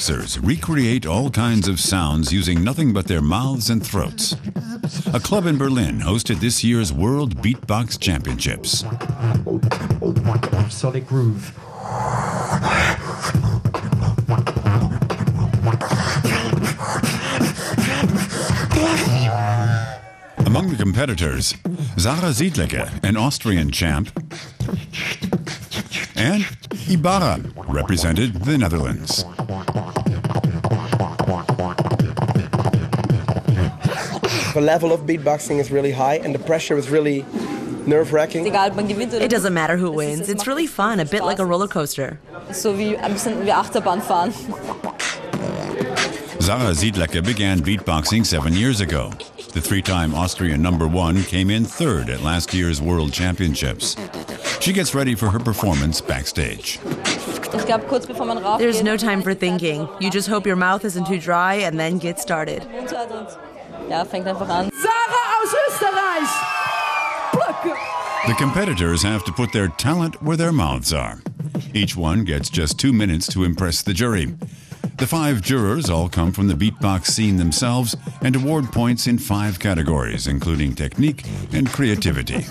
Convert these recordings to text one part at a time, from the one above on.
beatboxers recreate all kinds of sounds using nothing but their mouths and throats. A club in Berlin hosted this year's World Beatbox Championships. Solid groove. Among the competitors, Sarah Siedlecke, an Austrian champ, and Ibarra represented the Netherlands. The level of beatboxing is really high and the pressure is really nerve-wracking. It doesn't matter who wins. It's really fun, a bit like a roller coaster. So wie ein bisschen wie Achterbahn fahren. Sarah Siedlecke began beatboxing 7 years ago. The three-time Austrian #1 came in third at last year's World Championships. She gets ready for her performance backstage. There's no time for thinking. You just hope your mouth isn't too dry and then get started. Ja, fängt einfach an. Sarah aus Österreich! The competitors have to put their talent where their mouths are. Each one gets just 2 minutes to impress the jury. The 5 jurors all come from the beatbox scene themselves and award points in 5 categories, including technique and creativity.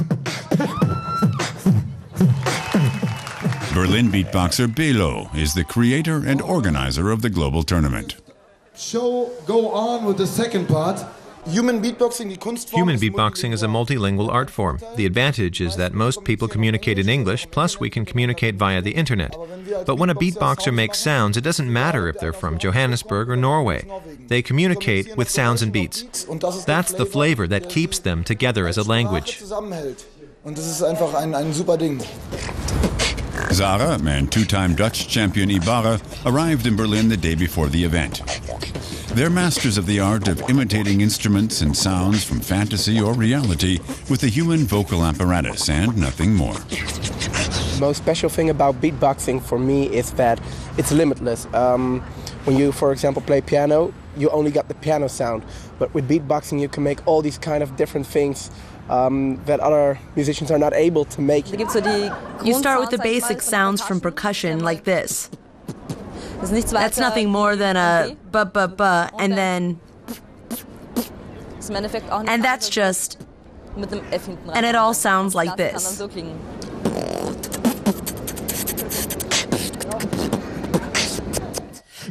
Berlin beatboxer Belo is the creator and organizer of the global tournament. So go on with the second part. Human beatboxing is a multilingual art form. The advantage is that most people communicate in English, plus we can communicate via the internet. But when a beatboxer makes sounds, it doesn't matter if they're from Johannesburg or Norway. They communicate with sounds and beats. That's the flavor that keeps them together as a language. Sarah and two-time Dutch champion Ibarra arrived in Berlin the day before the event. They're masters of the art of imitating instruments and sounds from fantasy or reality with the human vocal apparatus and nothing more. The most special thing about beatboxing for me is that it's limitless. When you, for example, play piano, you only got the piano sound. But with beatboxing, you can make all these kind of different things that other musicians are not able to make. You start with the basic sounds from percussion like this. That's nothing more than a ba-ba-ba, and then... And that's just... And it all sounds like this.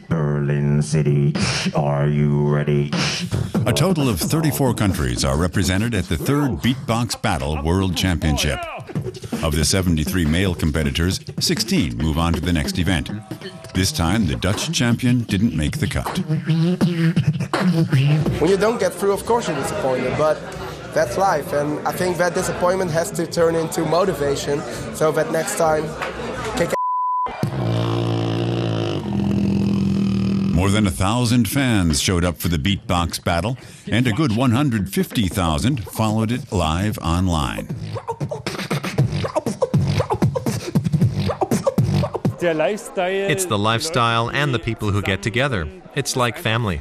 Berlin City, are you ready? A total of 34 countries are represented at the 3rd Beatbox Battle World Championship. Of the 73 male competitors, 16 move on to the next event. This time, the Dutch champion didn't make the cut. When you don't get through, of course you're disappointed, but that's life. And I think that disappointment has to turn into motivation, so that next time, kick More than 1,000 fans showed up for the Beatbox Battle, and a good 150,000 followed it live online. It's the lifestyle and the people who get together. It's like family.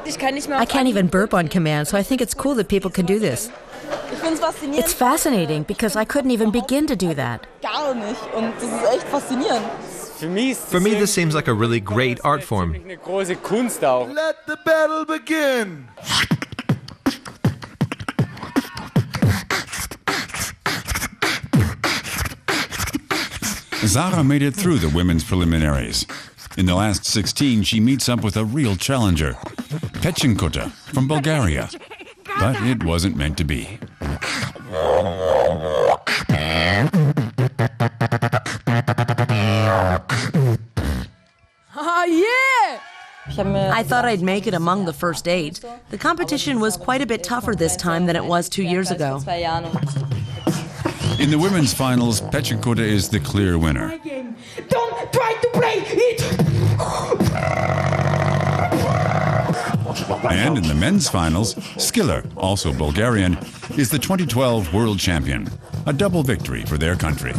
I can't even burp on command, so I think it's cool that people can do this. It's fascinating because I couldn't even begin to do that. For me, this seems like a really great art form. Let the battle begin. Sarah made it through the women's preliminaries. In the last 16, she meets up with a real challenger, Pechinkota from Bulgaria. But it wasn't meant to be. Oh, yeah! I thought I'd make it among the first 8. The competition was quite a bit tougher this time than it was 2 years ago. In the women's finals, Pechinkota is the clear winner. Don't try to play it! And in the men's finals, Skiller, also Bulgarian, is the 2012 world champion. A double victory for their country.